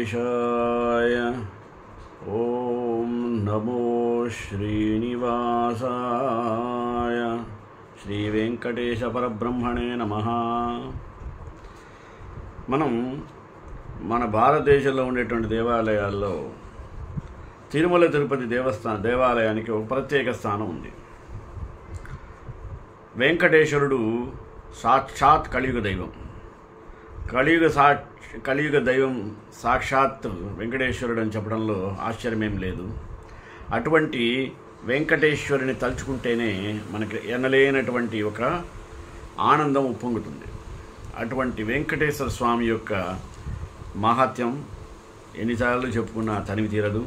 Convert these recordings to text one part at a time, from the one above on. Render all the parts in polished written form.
వెంకటేశాయ. ఓం నమో శ్రీనివాసాయ. శ్రీ వెంకటేశ పరబ్రహ్మణే నమః. మనం మన భారతదేశంలో ఉండేటువంటి దేవాలయాల్లో తిరుమల తిరుపతి దేవాలయానికి ఒక ప్రత్యేక స్థానం ఉంది. వెంకటేశ్వరుడు సాక్షాత్ కలియుగ దైవం. కలియుగ దైవం సాక్షాత్ వెంకటేశ్వరుడు అని చెప్పడంలో ఆశ్చర్యమేం లేదు. అటువంటి వెంకటేశ్వరుని తలుచుకుంటేనే మనకి ఎనలేనటువంటి ఒక ఆనందం ఉప్పొంగుతుంది. అటువంటి వెంకటేశ్వర స్వామి యొక్క మహాత్యం ఎన్నిసార్లు చెప్పుకున్నా తనివి తీరదు.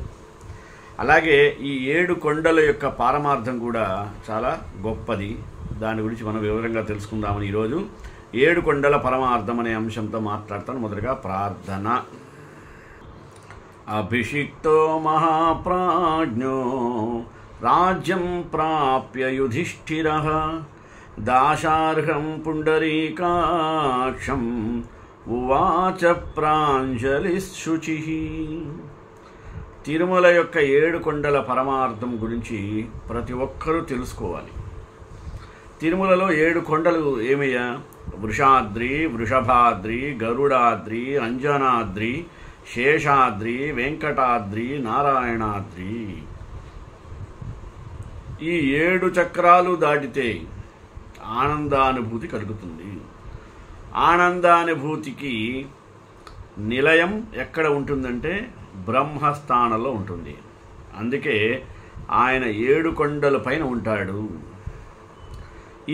అలాగే ఈ 7 కొండల యొక్క పారమార్థం కూడా చాలా గొప్పది. దాని గురించి మనం వివరంగా తెలుసుకుందామని ఈరోజు 7 కొండల పరమార్థం అనే అంశంతో మాట్లాడతాను. మొదటగా ప్రార్థన. అభిషిక్తో మహాప్రాజ్ఞో రాజ్యం ప్రాప్య యుధిష్ఠిరః దాశార్హం పుండరీకాక్షం ఉవాచ ప్రాంజలిశుచిః. తిరుమల యొక్క 7 కొండల పరమార్థం గురించి ప్రతి ఒక్కరూ తెలుసుకోవాలి. తిరుమలలో 7 కొండలు ఏమయ్యా? వృషాద్రి, వృషభాద్రి, గరుడాద్రి, అంజనాద్రి, శేషాద్రి, వెంకటాద్రి, నారాయణాద్రి. ఈ 7 చక్రాలు దాటితే ఆనందానుభూతి కలుగుతుంది. ఆనందానుభూతికి నిలయం ఎక్కడ ఉంటుందంటే బ్రహ్మస్థానంలో ఉంటుంది. అందుకే ఆయన 7 కొండల పైన ఉంటాడు.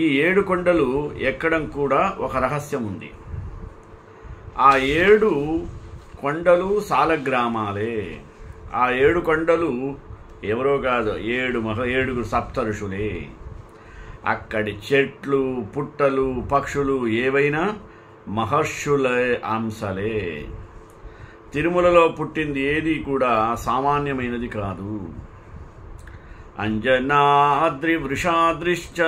ఈ 7 కొండలు ఎక్కడం కూడా ఒక రహస్యం ఉంది. ఆ 7 కొండలు సాలగ్రామాలే. ఆ 7 కొండలు ఎవరో కాదు, 7 సప్తఋషులే. అక్కడి చెట్లు, పుట్టలు, పక్షులు ఏవైనా మహర్షుల అంశలే. తిరుమలలో పుట్టింది ఏది కూడా సామాన్యమైనది కాదు. అంజనాద్రి వృషాద్రిశ్చ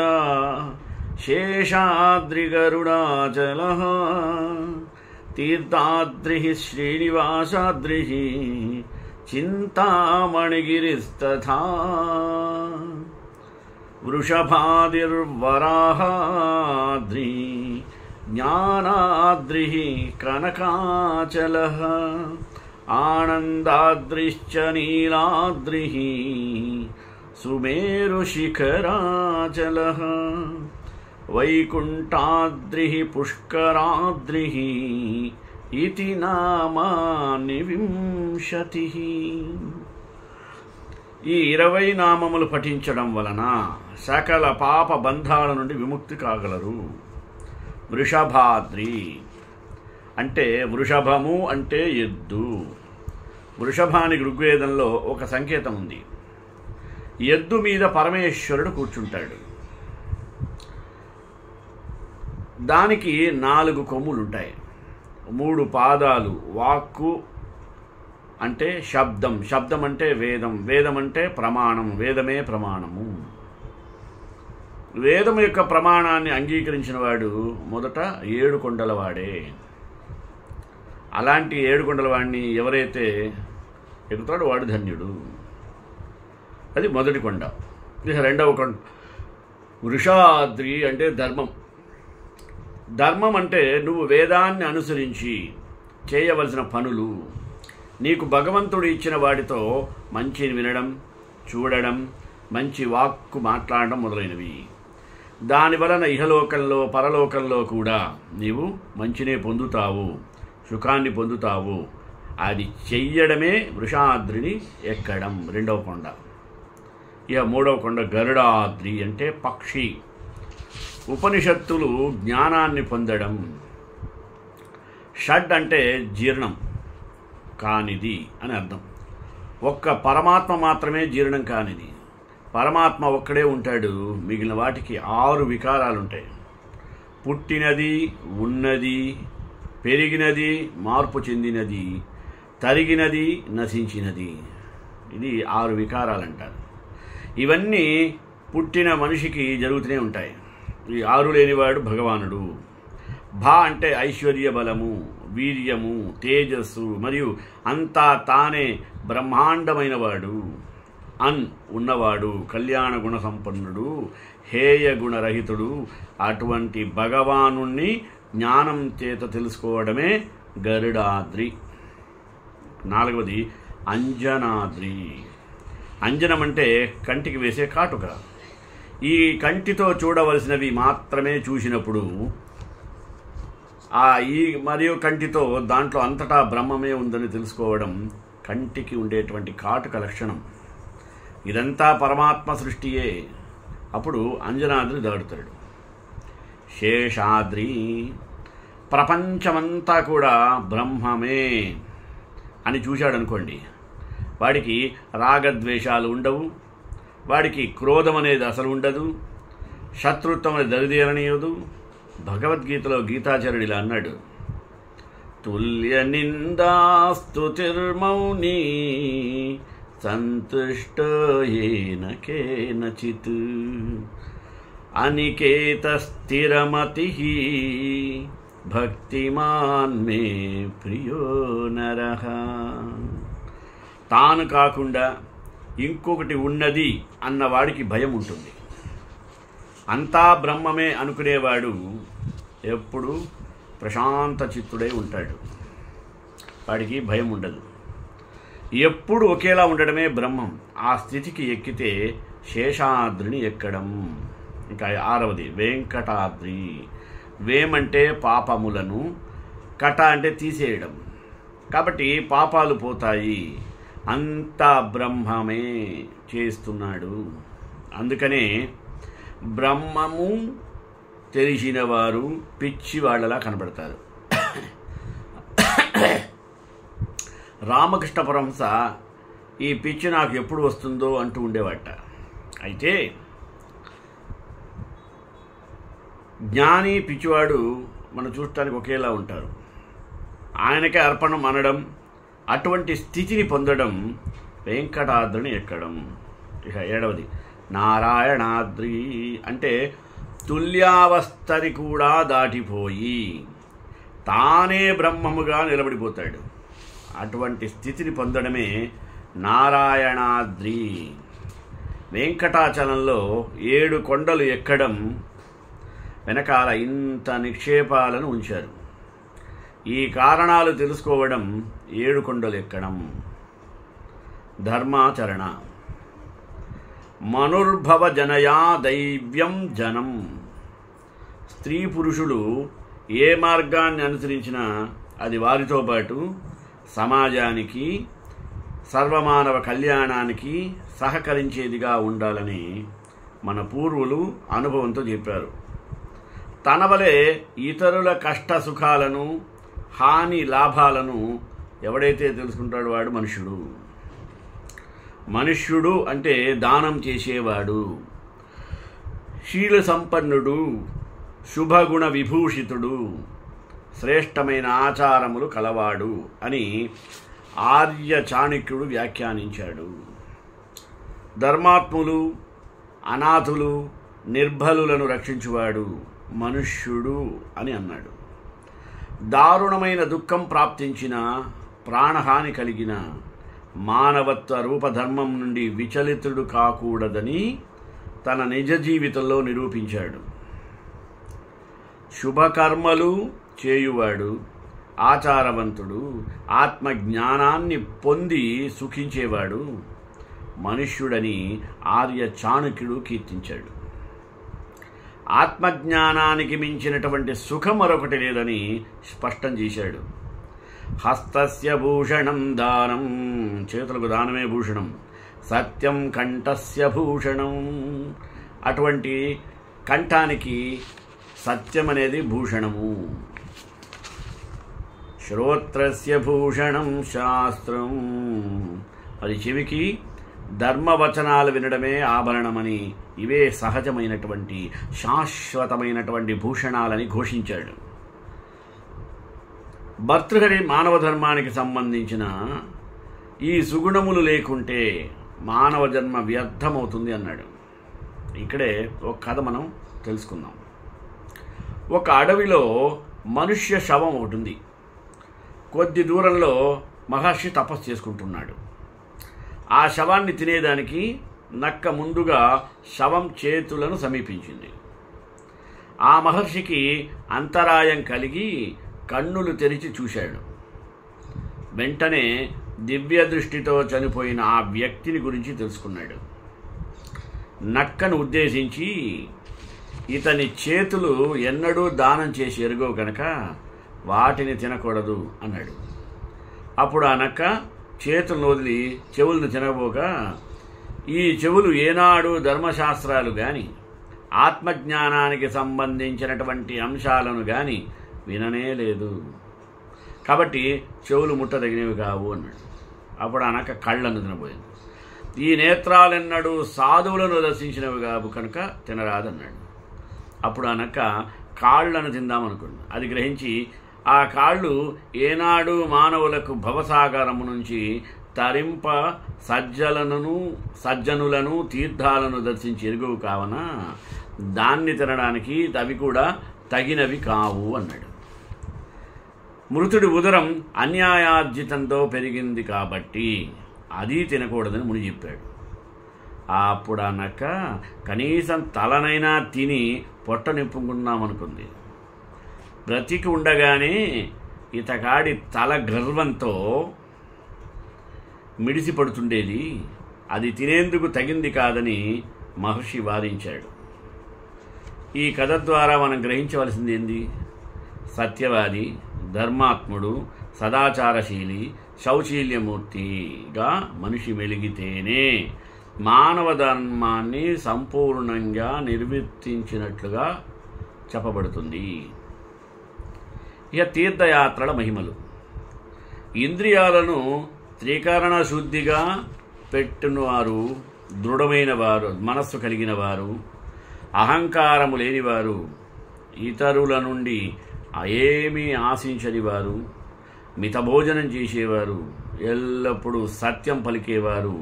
శేషాద్రి గరుడాచలః తీర్థాద్రి శ్రీనివాసాద్రి చింతామణిగిరిస్తథా వృషభాదిర్వరాహాద్రి జ్ఞానాద్రి కనకాచలః ఆనందాద్రిశ్చ నీలాద్రి సుమేరుశిఖరాచలః వైకుంఠాద్రి పుష్కరాద్రి ఇతి నామాని 20. ఈ 20 నామములు పఠించడం వలన సకల పాప బంధాల నుండి విముక్తి కాగలరు. వృషభాద్రి అంటే వృషభము అంటే ఎద్దు. వృషభానికి ఋగ్వేదంలో ఒక సంకేతం ఉంది. ఎద్దు మీద పరమేశ్వరుడు కూర్చుంటాడు. దానికి 4 కొమ్ములుంటాయి, 3 పాదాలు. వాక్కు అంటే శబ్దం, శబ్దం అంటే వేదం, వేదం అంటే ప్రమాణం, వేదమే ప్రమాణము. వేదం యొక్క ప్రమాణాన్ని అంగీకరించిన వాడు మొదట 7 కొండల వాడే. అలాంటి 7 కొండల వాడిని ఎవరైతే ఎక్కుతాడో వాడు ధన్యుడు. అది మొదటి కొండ. ఇక రెండవ కొండ వృషాద్రి అంటే ధర్మం. ధర్మం అంటే నువ్వు వేదాన్ని అనుసరించి చేయవలసిన పనులు, నీకు భగవంతుడు ఇచ్చిన వాటితో మంచిని వినడం, చూడడం, మంచి వాక్కు మాట్లాడడం మొదలైనవి. దాని వలన ఇహలోకంలో పరలోకంలో కూడా నీవు మంచినే పొందుతావు, సుఖాన్ని పొందుతావు. అది చెయ్యడమే వృషాద్రిని ఎక్కడం, రెండవ కొండ. ఇక మూడవ కొండ గరుడాద్రి అంటే పక్షి. ఉపనిషత్తులు జ్ఞానాన్ని పొందడం. షడ్ అంటే జీర్ణం కానిది అని అర్థం. ఒక్క పరమాత్మ మాత్రమే జీర్ణం కానిది. పరమాత్మ ఒక్కడే ఉంటాడు. మిగిలిన వాటికి 6 వికారాలు ఉంటాయి. పుట్టినది, ఉన్నది, పెరిగినది, మార్పు చెందినది, తరిగినది, నశించినది. ఇది 6 వికారాలు అంటారు. ఇవన్నీ పుట్టిన మనిషికి జరుగుతూనే ఉంటాయి. ఈ 6 లేనివాడు భగవానుడు. భా అంటే ఐశ్వర్య బలము, వీర్యము, తేజస్సు మరియు అంతా తానే బ్రహ్మాండమైనవాడు, ఉన్నవాడు, కళ్యాణ గుణ సంపన్నుడు, హేయ గుణరహితుడు. అటువంటి భగవానుణ్ణి జ్ఞానం చేత తెలుసుకోవడమే గరుడాద్రి. 4వది అంజనాద్రి. అంజనం అంటే కంటికి వేసే కాటుక. ఈ కంటితో చూడవలసినవి మాత్రమే చూసినప్పుడు మరియు కంటితో దాంట్లో అంతటా బ్రహ్మమే ఉందని తెలుసుకోవడం కంటికి ఉండేటువంటి కాటుక లక్షణం. ఇదంతా పరమాత్మ సృష్టియే. అప్పుడు అంజనాద్రి దాడుతాడు. శేషాద్రి. ప్రపంచమంతా కూడా బ్రహ్మమే అని చూశాడనుకోండి, వాడికి రాగద్వేషాలు ఉండవు, వాడికి క్రోధం అనేది అసలు ఉండదు, శత్రుత్వం అనేది దరిదేరనీయదు. భగవద్గీతలో గీతాచార్యుడు ఇలా అన్నాడు, తుల్య నిందాస్తుతిర్మౌని సంతుష్టయేన కేనచిత్ అనికేత స్థిరమతి భక్తిమాన్ మే ప్రియో నరః. తాను కాకుండా ఇంకొకటి ఉన్నది అన్నవాడికి భయం ఉంటుంది. అంతా బ్రహ్మమే అనుకునేవాడు ఎప్పుడు ప్రశాంత చిత్తుడై ఉంటాడు. వాడికి భయం ఉండదు. ఎప్పుడు ఒకేలా ఉండడమే బ్రహ్మం. ఆ స్థితికి ఎక్కితే శేషాద్రిని ఎక్కడం. ఇంకా 6వది వెంకటాద్రి. వేమంటే పాపములను, కట అంటే తీసేయడం. కాబట్టి పాపాలు పోతాయి. అంతా బ్రహ్మమే చేస్తున్నాడు. అందుకనే బ్రహ్మము తెలిసిన వారు పిచ్చి వాళ్ళలా కనబడతారు. రామకృష్ణ పరమహంస ఈ పిచ్చి నాకు ఎప్పుడు వస్తుందో అంటూ ఉండేవాట. అయితే జ్ఞాని పిచ్చివాడు మనం చూడటానికి ఒకేలా ఉంటారు. ఆయనకే అర్పణం అనడం, అటువంటి స్థితిని పొందడం వెంకటాద్రిని ఎక్కడం. ఇక 7వది నారాయణాద్రి. అంటే తుల్యావస్థని కూడా దాటిపోయి తానే బ్రహ్మముగా నిలబడిపోతాడు. అటువంటి స్థితిని పొందడమే నారాయణాద్రి. వెంకటాచలంలో 7 కొండలు ఎక్కడం వెనకాల ఇంత నిక్షేపాలను ఉంచారు. ఈ కారణాలు తెలుసుకోవడం 7 కొండలు ఎక్కడం. ధర్మాచరణ. మనుర్భవ జనయా దైవ్యం జనం. స్త్రీ పురుషులు ఏ మార్గాన్ని అనుసరించినా అది వారితో పాటు సమాజానికి, సర్వమానవ కళ్యాణానికి సహకరించేదిగా ఉండాలని మన పూర్వులు అనుభవంతో చెప్పారు. తన వలె ఇతరుల కష్ట సుఖాలను, హాని లాభాలను ఎవడైతే తెలుసుకుంటాడో వాడు మనుష్యుడు. మనుష్యుడు అంటే దానం చేసేవాడు, శీల సంపన్నుడు, శుభగుణ విభూషితుడు, శ్రేష్టమైన ఆచారములు కలవాడు అని ఆర్య చాణక్యుడు వ్యాఖ్యానించాడు. ధర్మాత్ములు, అనాథులు, నిర్బలులను రక్షించువాడు మనుష్యుడు అని అన్నాడు. దారుణమైన దుఃఖం ప్రాప్తించిన, ప్రాణహాని కలిగిన మానవత్వ రూపధర్మం నుండి విచలితుడు కాకూడదని తన నిజ జీవితంలో నిరూపించాడు. శుభకర్మలు చేయువాడు, ఆచారవంతుడు, ఆత్మజ్ఞానాన్ని పొంది సుఖించేవాడు మనుష్యుడని ఆర్య చాణక్యుడు కీర్తించాడు. ఆత్మజ్ఞానానికి మించినటువంటి సుఖం మరొకటి లేదని స్పష్టం చేశాడు. హస్తస్య భూషణం దానం. చేతులకు దానమే భూషణం. సత్యం కంఠస్య భూషణం. అటువంటి కంఠానికి సత్యం అనేది భూషణము. శ్రోత్రస్య భూషణం శాస్త్రం. అది చెవికి ధర్మవచనాలు వినడమే ఆభరణమని, ఇవే సహజమైనటువంటి శాశ్వతమైనటువంటి భూషణాలని ఘోషించాడు. భర్తృహరి మానవ ధర్మానికి సంబంధించిన ఈ సుగుణములు లేకుంటే మానవ జన్మ వ్యర్థమవుతుంది అన్నాడు. ఇక్కడే ఒక కథ మనం తెలుసుకుందాం. ఒక అడవిలో మనుష్య శవం ఒకటి ఉంది. కొద్ది దూరంలో మహర్షి తపస్సు చేసుకుంటున్నాడు. ఆ శవాన్ని తినేదానికి నక్క ముందుగా శవం చేతులను సమీపించింది. ఆ మహర్షికి అంతరాయం కలిగి కన్నులు తెరిచి చూశాడు. వెంటనే దివ్య దృష్టితో చనిపోయిన ఆ వ్యక్తిని గురించి తెలుసుకున్నాడు. నక్కను ఉద్దేశించి, ఇతని చేతులు ఎన్నడూ దానం చేసి ఎరుగవు కనుక వాటిని తినకూడదు అన్నాడు. అప్పుడు ఆ నక్క చేతులను వదిలి చెవులను తినబోగా, ఈ చెవులు ఏనాడు ధర్మశాస్త్రాలు కానీ ఆత్మజ్ఞానానికి సంబంధించినటువంటి అంశాలను కానీ విననే లేదు, కాబట్టి చెవులు ముట్టదగినవి కావు అన్నాడు. అప్పుడు ఆ నక్క కళ్ళను తినబోయింది. ఈ నేత్రాలెన్నడూ సాధువులను దర్శించినవి కావు కనుక తినరాదన్నాడు. అప్పుడు ఆ నక్క కాళ్లను తిందామనుకుంది. అది గ్రహించి, ఆ కాళ్ళు ఏనాడు మానవులకు భవసాగరము నుంచి తరింప సజ్జనులను తీర్థాలను దర్శించి ఎరుగవు కావున దాన్ని తినడానికి అవి కూడా తగినవి కావు అన్నాడు. మృతుడి ఉదరం అన్యాయార్జితంతో పెరిగింది కాబట్టి అది తినకూడదని ముని చెప్పాడు. అప్పుడు ఆ నక్క కనీసం తలనైనా తిని పొట్ట నింపుకుందామనుకుంది. బ్రతికి ఉండగానే ఇతగాడి తల గర్వంతో మిడిసి పడుతుండేది, అది తినేందుకు తగింది కాదని మహర్షి వారించాడు. ఈ కథ ద్వారా మనం గ్రహించవలసింది ఏంది? సత్యవాది, ధర్మాత్ముడు, సదాచారశీలి, శౌశీల్యమూర్తిగా మనిషి మెలిగితేనే మానవ ధర్మాన్ని సంపూర్ణంగా నిర్వర్తించినట్లుగా చెప్పబడుతుంది. ఇక తీర్థయాత్రల మహిమలు. ఇంద్రియాలను త్రికరణ శుద్ధిగా పెట్టినవారు, దృఢమైన వారు, మనస్సు కలిగిన వారు, అహంకారము లేనివారు, ఇతరుల నుండి ఏమీ ఆశించని వారు, మితభోజనం చేసేవారు, ఎల్లప్పుడూ సత్యం పలికేవారు,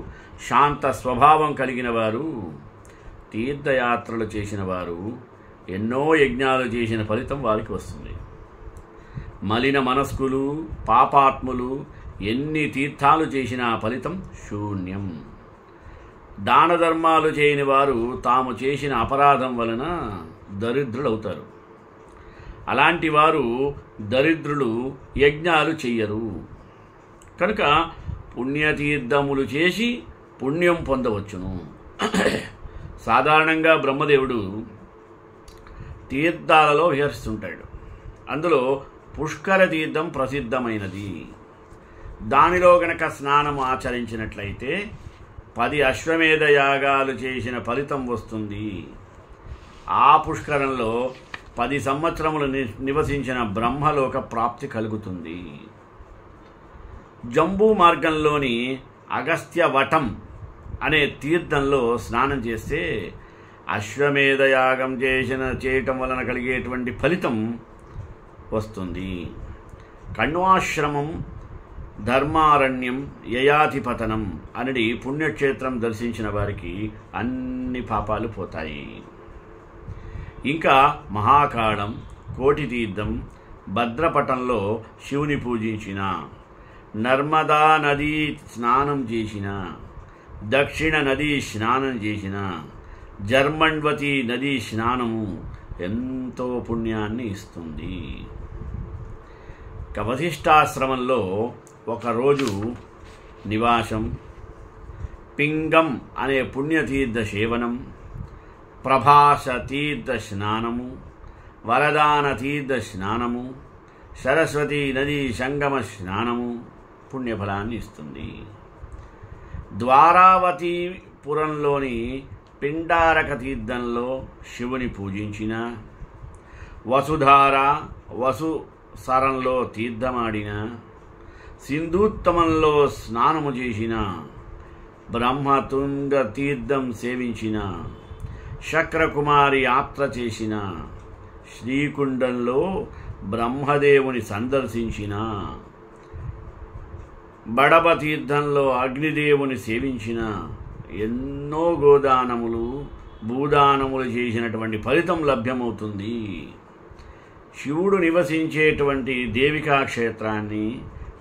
శాంత స్వభావం కలిగిన వారు, తీర్థయాత్రలు చేసిన వారు ఎన్నో యజ్ఞాలు చేసిన ఫలితం వారికి వస్తుంది. మలిన మనస్కులు, పాపాత్ములు ఎన్ని తీర్థాలు చేసినా ఫలితం శూన్యం. దాన ధర్మాలు చేయని వారు తాము చేసిన అపరాధం వలన దరిద్రులవుతారు. అలాంటి వారు దరిద్రులు యజ్ఞాలు చెయ్యరు కనుక పుణ్యతీర్థములు చేసి పుణ్యం పొందవచ్చును. సాధారణంగా బ్రహ్మదేవుడు తీర్థాలలో విహరిస్తుంటాడు. అందులో పుష్కర తీర్థం ప్రసిద్ధమైనది. దానిలో గనక స్నానం ఆచరించినట్లయితే 10 అశ్వమేధ యాగాలు చేసిన ఫలితం వస్తుంది. ఆ పుష్కరంలో 10 సంవత్సరములు నివసించిన బ్రహ్మలోక ప్రాప్తి కలుగుతుంది. జంబూ మార్గంలోని అగస్త్య వటం అనే తీర్థంలో స్నానం చేస్తే అశ్వమేధ యాగం చేయటం వలన కలిగేటువంటి ఫలితం వస్తుంది. కణ్వాశ్రమం, ధర్మారణ్యం, యయాతిపతనం అనేది పుణ్యక్షేత్రం దర్శించిన వారికి అన్ని పాపాలు పోతాయి. ఇంకా మహాకాళం, కోటి తీర్థం, భద్రపటంలో శివుని పూజించిన, నర్మదా నదీ స్నానం చేసిన, దక్షిణ నదీ స్నానం చేసిన, జర్మణ్వతి నదీ స్నానము ఎంతో పుణ్యాన్ని ఇస్తుంది. వశిష్ఠాశ్రమంలో ఒకరోజు నివాసం, పింగం అనే పుణ్యతీర్థ సేవనం, ప్రభాస తీర్థ స్నానము, వరదాన తీర్థ స్నానము, సరస్వతీ నదీ సంగమ స్నానము పుణ్యఫలాన్ని ఇస్తుంది. ద్వారావతీపురంలోని పిండారక తీర్థంలో శివుని పూజించిన, వసుధార వసుసరంలో తీర్థమాడిన, సింధూత్తమంలో స్నానము చేసిన, బ్రహ్మతుంగ తీర్థం సేవించిన, శక్రకుమారి యాత్ర చేసిన, శ్రీకుండంలో బ్రహ్మదేవుని సందర్శించిన, బడబ తీర్థంలో అగ్నిదేవుని సేవించిన, ఎన్నో గోదానములు, భూదానములు చేసినటువంటి ఫలితం లభ్యమవుతుంది. శివుడు నివసించేటువంటి దేవికా క్షేత్రాన్ని,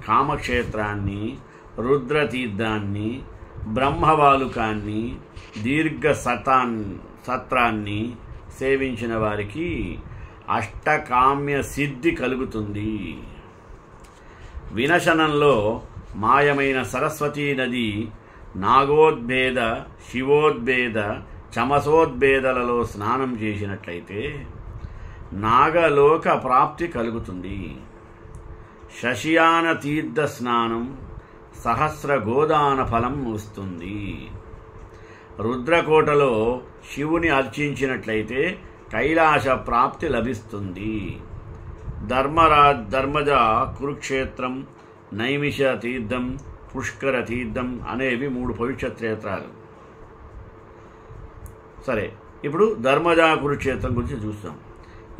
కామక్షేత్రాన్ని, రుద్రతీర్థాన్ని, బ్రహ్మవాలుకాన్ని, దీర్ఘ సత్రాన్ని సేవించిన వారికి అష్టకామ్య సిద్ధి కలుగుతుంది. వినశనంలో మాయమైన సరస్వతీ నది నాగోద్భేద, శివోద్భేద, చమసోద్భేదలలో స్నానం చేసినట్లయితే నాగలోక ప్రాప్తి కలుగుతుంది. శశియాన తీర్థ స్నానం సహస్ర గోదాన ఫలం వస్తుంది. రుద్రకోటలో శివుని అర్చించినట్లయితే కైలాస ప్రాప్తి లభిస్తుంది. ధర్మజ కురుక్షేత్రం, నైమిష తీర్థం, పుష్కర తీర్థం అనేవి 3 పవిత్ర క్షేత్రాలు. సరే, ఇప్పుడు ధర్మజ కురుక్షేత్రం గురించి చూస్తాం.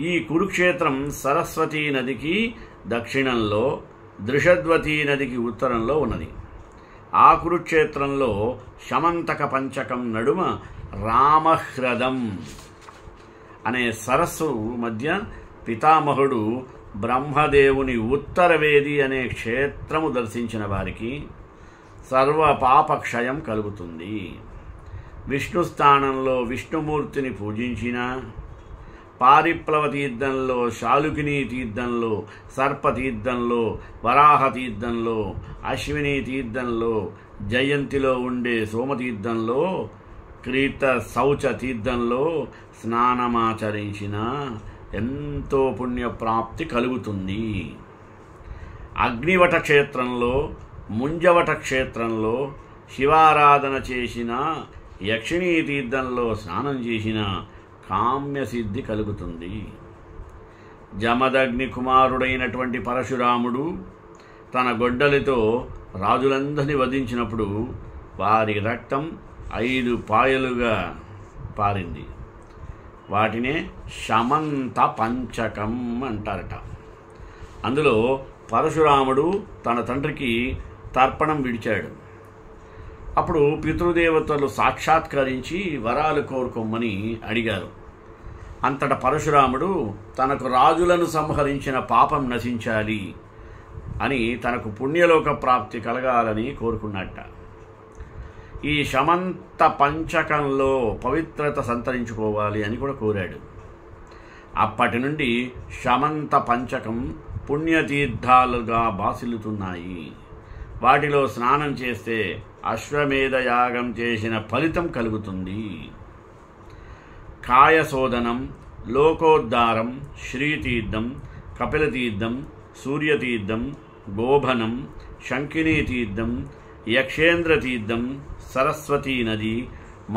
ఈ కురుక్షేత్రం సరస్వతీ నదికి దక్షిణంలో, దృషద్వతీ నదికి ఉత్తరంలో ఉన్నది. ఆ కురుక్షేత్రంలో శమంతక పంచకం నడుమ రామహ్రదం అనే సరస్సు మధ్య పితామహుడు బ్రహ్మదేవుని ఉత్తరవేది అనే క్షేత్రము దర్శించిన వారికి సర్వ పాపక్షయం కలుగుతుంది. విష్ణు స్థానంలో విష్ణుమూర్తిని పూజించిన, పారిప్లవ తీర్థంలో, శాలుకిని తీర్థంలో, సర్పతీర్థంలో, వరాహ తీర్థంలో, అశ్విని తీర్థంలో, జయంతిలో ఉండే సోమతీర్థంలో, క్రీత శౌచ తీర్థంలో స్నానమాచరించిన ఎంతో పుణ్యప్రాప్తి కలుగుతుంది. అగ్నివట క్షేత్రంలో, ముంజవట క్షేత్రంలో శివారాధన చేసిన, యక్షిణీ తీర్థంలో స్నానం చేసిన కామ్యసిద్ధి కలుగుతుంది. జమదగ్ని కుమారుడైనటువంటి పరశురాముడు తన గొడ్డలితో రాజులందరినీ వధించినప్పుడు వారి రక్తం 5 పాయలుగా పారింది. వాటినే శమంత పంచకం అంటారట. అందులో పరశురాముడు తన తండ్రికి తర్పణం విడిచాడు. అప్పుడు పితృదేవతలు సాక్షాత్కరించి వరాలు కోరుకోమని అడిగారు. అంతటా పరశురాముడు తనకు రాజులను సంహరించిన పాపం నశించాలి అని, తనకు పుణ్యలోక ప్రాప్తి కలగాలని కోరుకున్నట్ట. ఈ శమంత పంచకంలో పవిత్రత సంతరించుకోవాలి అని కూడా కోరాడు. అప్పటి నుండి శమంత పంచకం పుణ్యతీర్థాలుగా బాసిల్లుతున్నాయి. వాటిలో స్నానం చేస్తే అశ్వమేధ యాగం చేసిన ఫలితం కలుగుతుంది. కాయశోధనం, లోకోద్ధారం, శ్రీతీర్థం, కపిలతీర్థం, సూర్యతీర్థం, గోభనం, శంకినీ తీర్థం, యక్షేంద్ర తీర్థం, సరస్వతీ నది,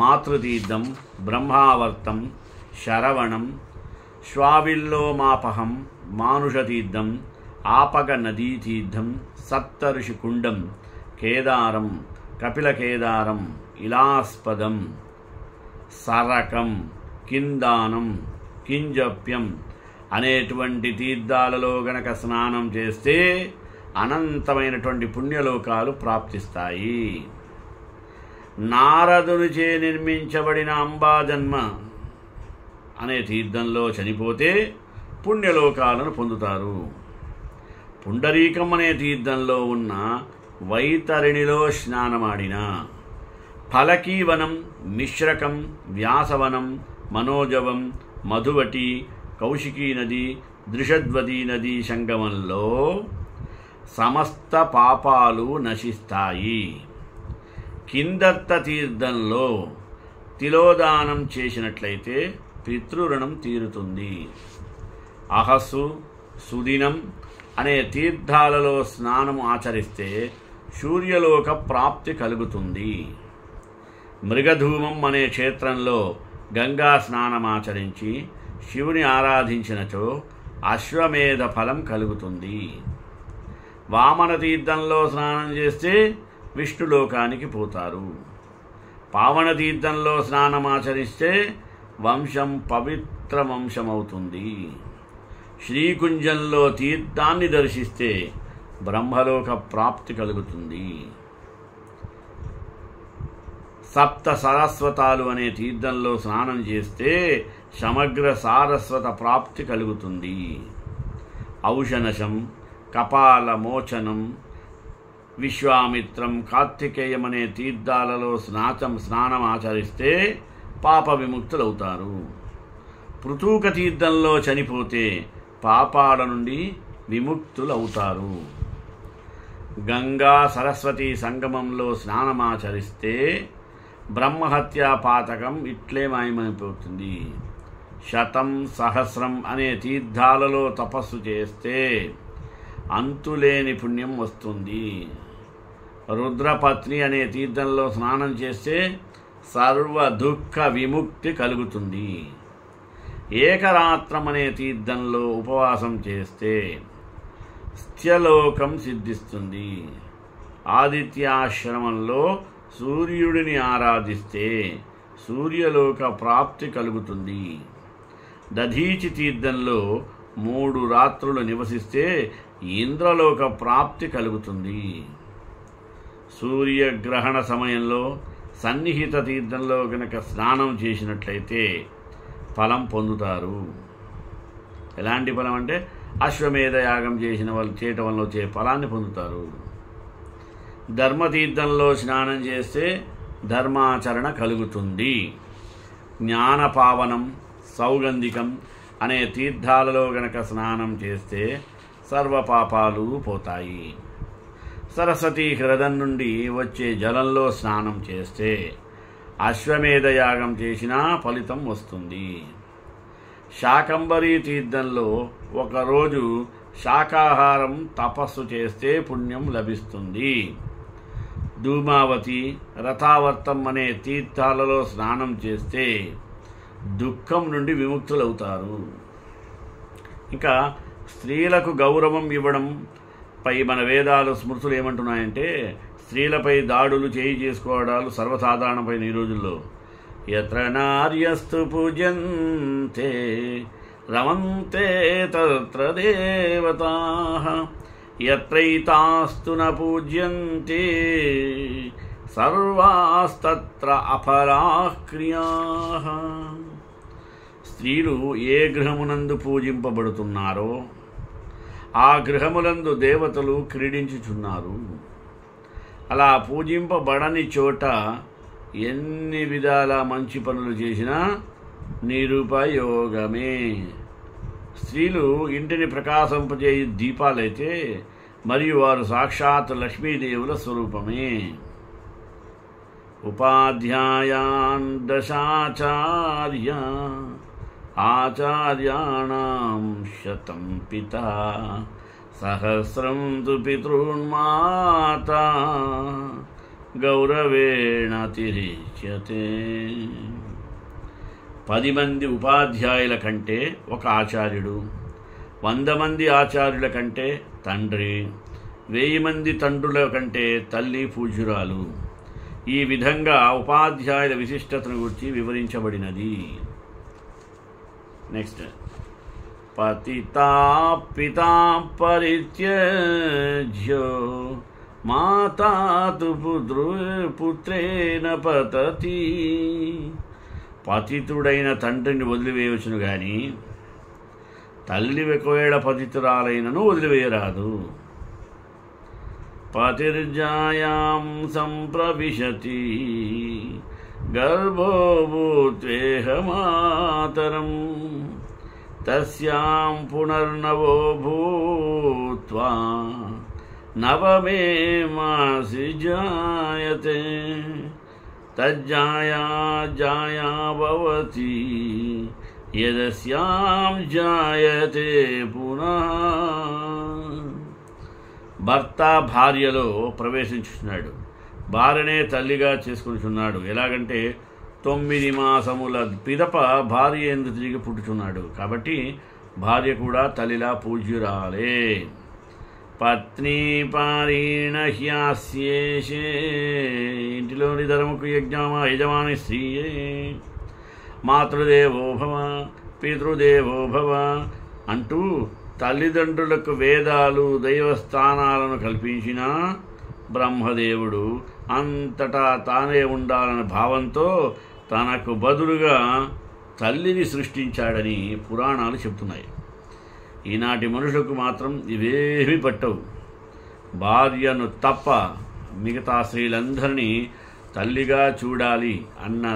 మాతృతీర్థం, బ్రహ్మావర్తం, శరవణం, శ్వావిల్లోమాపహం, మానుషతీర్థం, ఆపగ నదీ తీర్థం, సప్తఋషి కుండం, కేదారం, కపిలకేదారం, ఇలాస్పదం, సరకం, కిందానం, కింజప్యం అనేటువంటి తీర్థాలలో గనక స్నానం చేస్తే అనంతమైనటువంటి పుణ్యలోకాలు ప్రాప్తిస్తాయి. నారదునిచే నిర్మించబడిన అంబాజన్మ అనే తీర్థంలో చనిపోతే పుణ్యలోకాలను పొందుతారు. పుండరీకం అనే తీర్థంలో ఉన్న వైతరిణిలో స్నానమాడిన, ఫలకీవనం, మిశ్రకం, వ్యాసవనం, మనోజవం, మధువటి, కౌశికీ నది, దృషద్వతీ నది సంగమంలో సమస్త పాపాలు నశిస్తాయి. కిందర్త తీర్థంలో తిలోదానం చేసినట్లయితే పితృరుణం తీరుతుంది. అహస్సు, సుదినం అనే తీర్థాలలో స్నానము ఆచరిస్తే సూర్యలోక ప్రాప్తి కలుగుతుంది. మృగధూమం అనే క్షేత్రంలో గంగా స్నానమాచరించి శివుని ఆరాధించినచో అశ్వమేధ ఫలం కలుగుతుంది. వామన తీర్థంలో స్నానం చేస్తే విష్ణులోకానికి పోతారు. పావన తీర్థంలో స్నానమాచరిస్తే వంశం పవిత్ర వంశమవుతుంది. శ్రీకుంజంలో తీర్థాన్ని దర్శిస్తే బ్రహ్మలోక ప్రాప్తి కలుగుతుంది. సప్త సరస్వతాలు అనే తీర్థంలో స్నానం చేస్తే సమగ్ర సారస్వత ప్రాప్తి కలుగుతుంది. ఔషనశం, కపాల మోచనం, విశ్వామిత్రం, కార్తికేయం అనే తీర్థాలలో స్నానం ఆచరిస్తే పాప విముక్తులవుతారు. పృథూక తీర్థంలో చనిపోతే పాపాల నుండి విముక్తులవుతారు. గంగా సరస్వతి సంగమంలో స్నానమాచరిస్తే బ్రహ్మహత్యా పాతకం ఇట్లే మాయమైపోతుంది. శతం సహస్రం అనే తీర్థాలలో తపస్సు చేస్తే అంతులేని పుణ్యం వస్తుంది. రుద్రపత్ని అనే తీర్థంలో స్నానం చేస్తే సర్వ దుఃఖ విముక్తి కలుగుతుంది. ఏకరాత్రం అనే తీర్థంలో ఉపవాసం చేస్తే స్థ్యలోకం సిద్ధిస్తుంది. ఆదిత్యాశ్రమంలో సూర్యుడిని ఆరాధిస్తే సూర్యలోక ప్రాప్తి కలుగుతుంది. దధీచి తీర్థంలో 3 రాత్రులు నివసిస్తే ఇంద్రలోక ప్రాప్తి కలుగుతుంది. సూర్యగ్రహణ సమయంలో సన్నిహిత తీర్థంలో గనక స్నానం చేసినట్లయితే ఫలం పొందుతారు. ఎలాంటి ఫలం అంటే అశ్వమేధ యాగం చేయటం వల్ల వచ్చే ఫలాన్ని పొందుతారు. ధర్మతీర్థంలో స్నానం చేస్తే ధర్మాచరణ కలుగుతుంది. జ్ఞానపావనం, సౌగంధికం అనే తీర్థాలలో గనక స్నానం చేస్తే సర్వపాపాలు పోతాయి. సరస్వతీ హ్రదం నుండి వచ్చే జలంలో స్నానం చేస్తే అశ్వమేధ యాగం చేసినా ఫలితం వస్తుంది. శాకంబరీ తీర్థంలో ఒకరోజు శాకాహారం తపస్సు చేస్తే పుణ్యం లభిస్తుంది. ధూమావతి, రథావర్తం అనే తీర్థాలలో స్నానం చేస్తే దుఃఖం నుండి విముక్తులవుతారు. ఇంకా స్త్రీలకు గౌరవం ఇవ్వడం పై మన వేదాలు స్మృతులు ఏమంటున్నాయంటే స్త్రీలపై దాడులు చేసుకోవడాలు సర్వసాధారణమైన ఈ రోజుల్లో. యత్ర నార్యస్తు పూజ్యంతే రమంతే తత్ర దేవతాః యత్రైతాస్తు న పూజ్యంతే సర్వాస్తత్ర అఫలాః క్రియాః. స్త్రీలు ఏ గృహమునందు పూజింపబడుతున్నారో ఆ గృహములందు దేవతలు క్రీడించుచున్నారు. అలా పూజింపబడని చోట ఎన్ని విధాల మంచి పనులు చేసినా నిరుపయోగమే. స్త్రీలు ఇంటిని ప్రకాశింపజేయు దీపాలైతే మరియు వారు సాక్షాత్ లక్ష్మీదేవుల స్వరూపమే. ఉపాధ్యాయాన్ దశాచార్య ఆచార్యాణం శతం పితా సహస్రం తు పితॄన్మాతా గౌరవేణ తిరిచ్యతే. 10 మంది ఉపాధ్యాయుల కంటే ఒక ఆచార్యుడు, 100 మంది ఆచార్యుల కంటే తండ్రి, 1000 మంది తండ్రుల కంటే తల్లి పూజ్యురాలు. ఈ విధంగా ఉపాధ్యాయుల విశిష్టతను గురించి వివరించబడినది. నెక్స్ట్, పతితా పితా పరిత్యజ్యో మాతా తు పుత్రేణ పతతి. పతితుడైన తండ్రిని వదిలివేయవచ్చును గాని తల్లి ఒకవేళ పతితురాలైనను వదిలివేయరాదు. పతిర్జాయాం సంప్రవిశతి గర్భో భూత్వేహ మాతరం తస్యాం పునర్నవో భూత్వా నవమే మాసి జాయతే తజ్జాయా జాయా భవతి యదస్యాం జాయతే పునః. భర్త భార్యలో ప్రవేశించుచున్నాడు, భార్యనే తల్లిగా చేసుకుంటున్నాడు. ఎలాగంటే 9 మాసముల పిదప భార్య ఎందు తిరిగి పుట్టుచున్నాడు. కాబట్టి భార్య కూడా తల్లిలా పూజ్యురాలే. పత్ని పారీణ హ్యాస్యేషే. ఇంటిలోని ధర్మకు యజమాని స్త్రీయే. మాతృదేవో భవ పితృదేవో భవ అంటూ తల్లిదండ్రులకు వేదాలు దైవస్థానాలను కల్పించిన బ్రహ్మదేవుడు అంతటా తానే ఉండాలనే భావంతో తనకు బదులుగా తల్లిని సృష్టించాడని పురాణాలు చెబుతున్నాయి. ఈనాటి మనుషులకు మాత్రం ఇవేమీ పట్టవు. భార్యను తప్ప మిగతా స్త్రీలందరినీ తల్లిగా చూడాలి అన్న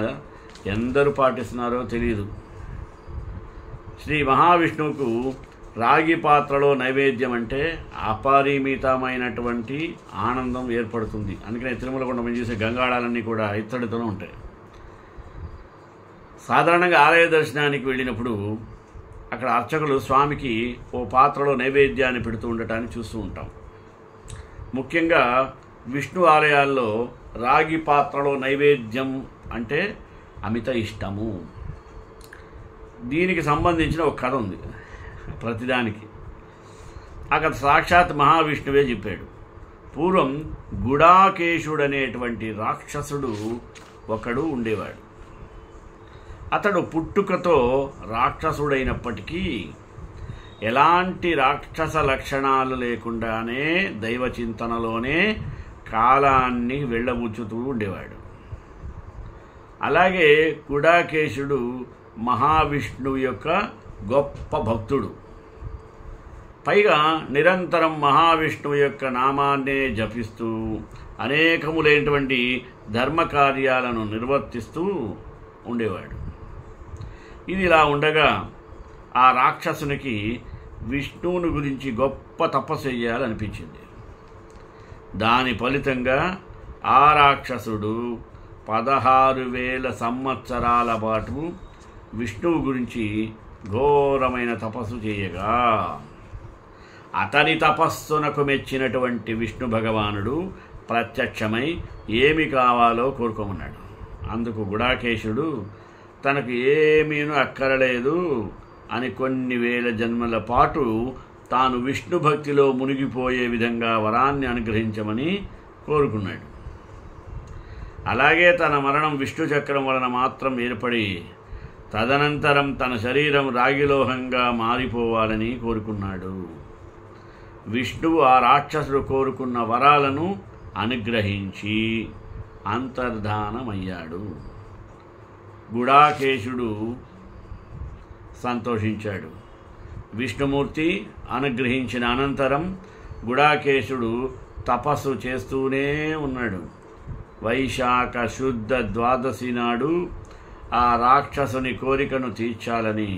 ఎందరు పాటిస్తున్నారో తెలియదు. శ్రీ మహావిష్ణువుకు రాగి పాత్రలో నైవేద్యం అంటే అపరిమితమైనటువంటి ఆనందం ఏర్పడుతుంది. అందుకనే తిరుమల కొండ మీద చేసే గంగాళాలన్నీ కూడా ఇత్తడితోనే ఉంటాయి. సాధారణంగా ఆలయ దర్శనానికి వెళ్ళినప్పుడు అక్కడ అర్చకులు స్వామికి ఓ పాత్రలో నైవేద్యాన్ని పెడుతూ ఉండటాన్ని చూస్తూ ఉంటాం. ముఖ్యంగా విష్ణు ఆలయాల్లో రాగి పాత్రలో నైవేద్యం అంటే అమిత ఇష్టము. దీనికి సంబంధించిన ఒక కథ ఉంది. ప్రతిదానికి ఆ కథ సాక్షాత్ మహావిష్ణువే చెప్పాడు. పూర్వం గుడాకేశుడనేటువంటి రాక్షసుడు ఒకడు ఉండేవాడు. అతడు పుట్టుకతో రాక్షసుడైనప్పటికీ ఎలాంటి రాక్షస లక్షణాలు లేకుండానే దైవ చింతనలోనే కాలాన్ని వెళ్ళబుచ్చుతూ ఉండేవాడు. అలాగే గుడాకేశుడు మహావిష్ణువు యొక్క గొప్ప భక్తుడు. పైగా నిరంతరం మహావిష్ణువు యొక్క నామాన్నే జపిస్తూ అనేకములైనటువంటి ధర్మకార్యాలను నిర్వర్తిస్తూ ఉండేవాడు. ఇది ఇలా ఉండగా ఆ రాక్షసునికి విష్ణువుని గురించి గొప్ప తపస్సు చేయాలనిపించింది. దాని ఫలితంగా ఆ రాక్షసుడు 16,000 సంవత్సరాల పాటు విష్ణువు గురించి ఘోరమైన తపస్సు చేయగా అతని తపస్సునకు మెచ్చినటువంటి విష్ణు భగవానుడు ప్రత్యక్షమై ఏమి కావాలో కోరుకోమన్నాడు. అందుకు గుడాకేశుడు తనకు ఏమీనూ అక్కరలేదు అని కొన్ని వేల జన్మల పాటు తాను విష్ణు భక్తిలో మునిగిపోయే విధంగా వరాన్ని అనుగ్రహించమని కోరుకున్నాడు. అలాగే తన మరణం విష్ణు చక్రం వలన మాత్రం ఏర్పడి తదనంతరం తన శరీరం రాగిలోహంగా మారిపోవాలని కోరుకున్నాడు. విష్ణువు ఆ రాక్షసుడు కోరుకున్న వరాలను అనుగ్రహించి అంతర్ధానమయ్యాడు. గుడాకేశుడు సంతోషించాడు. విష్ణుమూర్తి అనుగ్రహించిన అనంతరం గుడాకేశుడు తపస్సు చేస్తూనే ఉన్నాడు. వైశాఖ శుద్ధ ద్వాదశి నాడు ఆ రాక్షసుని కోరికను తీర్చాలని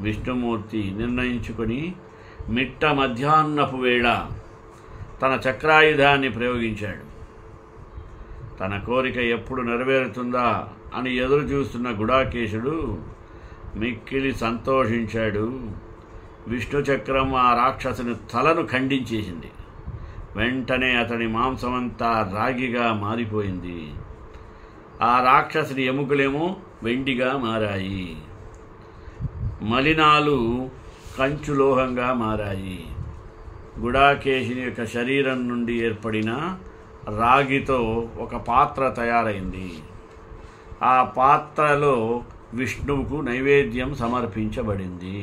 విష్ణుమూర్తి నిర్ణయించుకొని మిట్ట మధ్యాహ్నపు వేళ తన చక్రాయుధాన్ని ప్రయోగించాడు. తన కోరిక ఎప్పుడు నెరవేరుతుందా అని ఎదురు చూస్తున్న గుడాకేశుడు మిక్కిలి సంతోషించాడు. విష్ణు చక్రం ఆ రాక్షసుని తలను ఖండించేసింది. వెంటనే అతని మాంసమంతా రాగిగా మారిపోయింది. ఆ రాక్షసుని ఎముకలేమో వెండిగా మారాయి. మలినాలు కంచులోహంగా మారాయి. గుడాకేశుని యొక్క శరీరం నుండి ఏర్పడిన రాగితో ఒక పాత్ర తయారైంది. ఆ పాత్రలో విష్ణువుకు నైవేద్యం సమర్పించబడింది.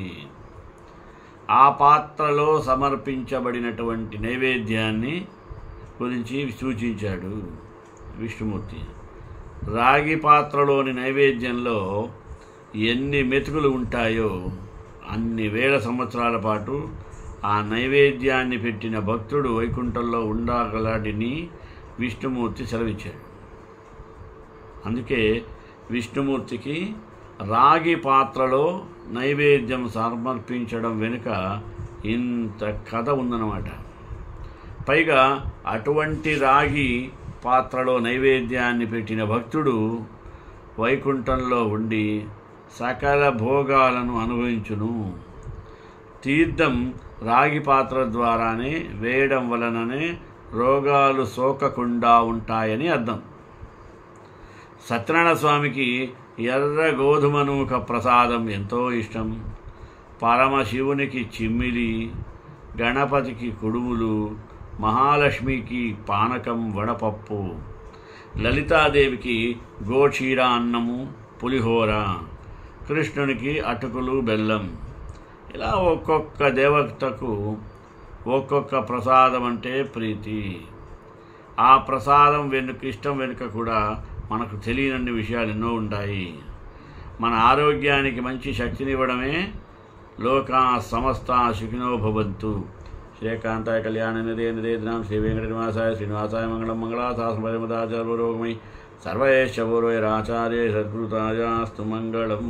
ఆ పాత్రలో సమర్పించబడినటువంటి నైవేద్యాన్ని గురించి సూచించాడు విష్ణుమూర్తి. రాగి పాత్రలోని నైవేద్యంలో ఎన్ని మెతుకులు ఉంటాయో అన్ని వేల సంవత్సరాల పాటు ఆ నైవేద్యాన్ని పెట్టిన భక్తుడు వైకుంఠంలో ఉండగలడని విష్ణుమూర్తి సెలవిచ్చాడు. అందుకే విష్ణుమూర్తికి రాగి పాత్రలో నైవేద్యం సమర్పించడం వెనుక ఇంత కథ ఉందన్నమాట. పైగా అటువంటి రాగి పాత్రలో నైవేద్యాన్ని పెట్టిన భక్తుడు వైకుంఠంలో ఉండి సకల భోగాలను అనుభవించును. తీర్థం రాగి పాత్ర ద్వారానే వేయడం వలననే రోగాలు సోకకుండా ఉంటాయని అర్థం. సత్యనారాయణ స్వామికి ఎర్ర గోధుమ నూక ప్రసాదం ఎంతో ఇష్టం. పరమశివునికి చిమ్మిలి, గణపతికి కుడుములు, మహాలక్ష్మికి పానకం వడపప్పు, లలితాదేవికి గోక్షీర అన్నము పులిహోర, కృష్ణునికి అటుకులు బెల్లం. ఇలా ఒక్కొక్క దేవతకు ఒక్కొక్క ప్రసాదం అంటే ప్రీతి. ఆ ప్రసాదం ఇష్టం వెనుక కూడా మనకు తెలియనన్ని విషయాలు ఎన్నో ఉంటాయి. మన ఆరోగ్యానికి మంచి శక్తినివ్వడమే లోకా సమస్త సుఖినో భవంతు. శ్రీకాంతాయ కళ్యాణ నిదే నిదేదినాం శ్రీ వెంకటనివాసాయ శ్రీనివాసాయ మంగళం మంగళాశాసనపరిమదాచార్యపురోగమై సర్వేశ పూర్వైరాచార్య సద్గురుతాయాస్తు మంగళం.